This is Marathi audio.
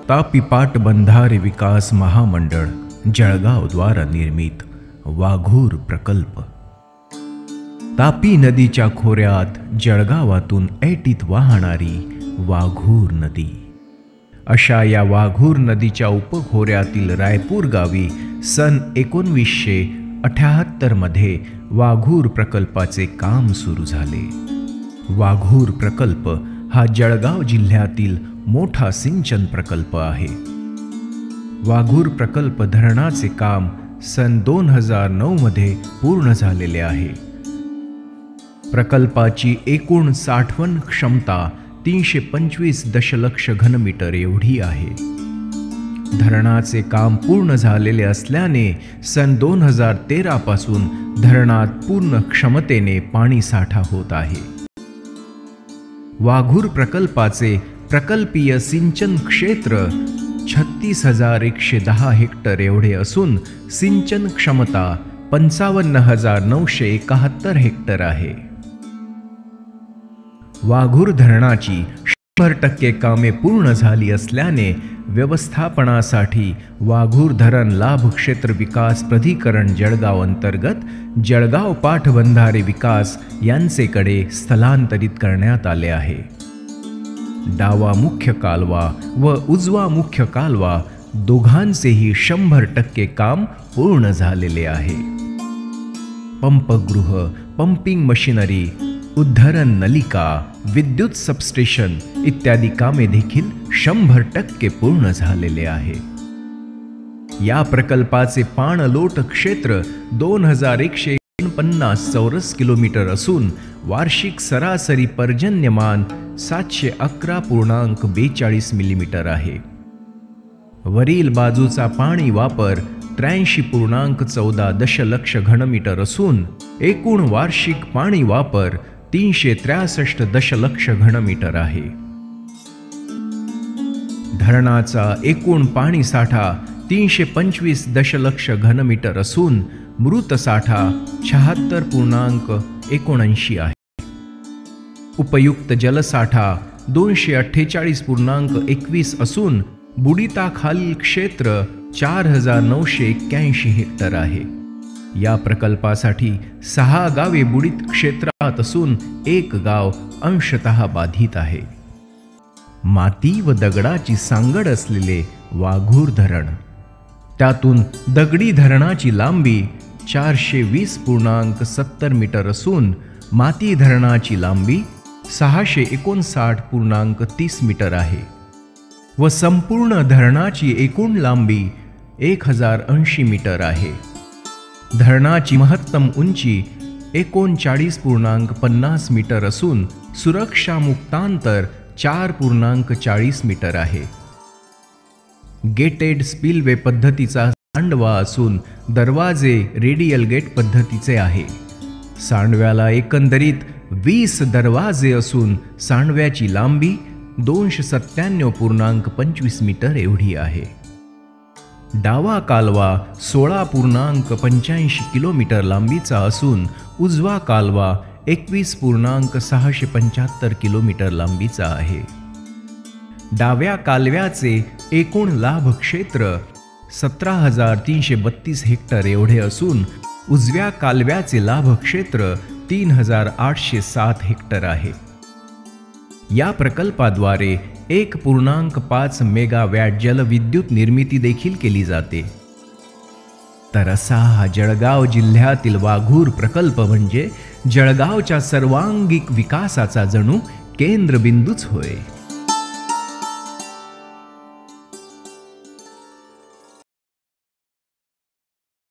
तापी पाटबंधारे विकास महामंडळ जळगाव द्वारा निर्मित वाघूर प्रकल्प। तापी नदीच्या खोऱ्यात जळगावातून ऐटीत वाहणारी वाघूर नदी। अशा या वाघूर नदीच्या उपखोऱ्यातील रायपूर गावी सन 1978 मध्ये वाघूर प्रकल्पाचे काम सुरू झाले। वाघूर प्रकल्प हा जळगाव जिल्ह्यातील मोठा सिंचन प्रकल्प आहे। वाघूर प्रकल्प धरणाचे काम सन 2009 मध्ये पूर्ण झालेले आहे। प्रकल्पाची एकूण साठवण क्षमता 325 दशलक्ष घनमीटर एवढी आहे। धरणाचे काम पूर्ण झालेले असल्याने सन 2013 पासून धरणात पूर्ण क्षमतेने पाणी साठा होत आहे। वाघूर प्रकल्पाचे प्रकल्पीय सिंचन क्षेत्र 36,110 हेक्टर एवढे असून सिंचन क्षमता 55,971 हेक्टर आहे। वाघूर धरणाची 100% कामे पूर्ण झाली असल्याने व्यवस्थापनासाठी वाघूर धरण लाभ क्षेत्र विकास प्राधिकरण जळगाव अंतर्गत जळगाव पाटबंधारे विकास यांचेकडे स्थलांतरित करण्यात आले आहे। डावा मुख्य कालवा व उजवा मुख्य कालवा दोघांचेही 100% काम पूर्ण झालेले आहे। पंपगृह, पंपिंग मशिनरी, उद्धरण नलिका, विद्युत सबस्टेशन इत्यादी कामे देखील 100% पूर्ण झालेले आहे। या प्रकल्पाचे पाणलोट क्षेत्र 2149 चौरस किलोमीटर असून वार्षिक सरासरी पर्जन्यमान 711.42 मिलीमीटर आहे। वरील बाजूचा पाणी वापर 83.14 दशलक्ष घनमीटर असून एकूण वार्षिक पाणी वापर 363 दशलक्ष घनमीटर आहे। धरणाचा एकूण पाणी साठा 325 दशलक्ष घनमीटर असून मृत साठा 76.79 आहे। उपयुक्त जलसाठा 248.21 असून बुडिताखालील क्षेत्र 4,981 हेक्टर आहे। या प्रकल्पासाठी 6 गावे बुडीत क्षेत्रात असून 1 गाव अंशतः बाधित आहे। माती व दगडाची सांगड असलेले वाघूर धरण, त्यातून दगडी धरणाची लांबी 420.70 मीटर असून माती धरणाची लांबी 659.30 मीटर आहे व संपूर्ण धरणाची एकूण लांबी 1080 मीटर आहे। धरणाची महत्तम उंची 39.50 मीटर असून सुरक्षा मुक्तांतर 4.40 मीटर आहे। गेटेड स्पिलवे पद्धतीचा सांडवा असून दरवाजे रेडियल गेट पद्धतीचे आहे। सांडव्याला एकंदरीत 20 दरवाजे असून सांडव्याची लांबी 297.25 मीटर एवढी आहे। डावा कालवा 16.85 किलोमीटर लांबीचा असून उजवा कालवा 21.675 किलोमीटर लांबीचा आहे। डाव्या कालव्याचे एकूण लाभ क्षेत्र 17,332 हेक्टर एवढे असून उजव्या कालव्याचे लाभ क्षेत्र 3,807 हेक्टर आहे। या प्रकल्पाद्वारे 1.5 मेगावॅट जलविद्युत निर्मिती देखील केली जाते। तर असा हा जळगाव जिल्ह्यातील वाघूर प्रकल्प म्हणजे जळगावच्या सर्वांगीण विकासाचा जणू केंद्रबिंदूच होय।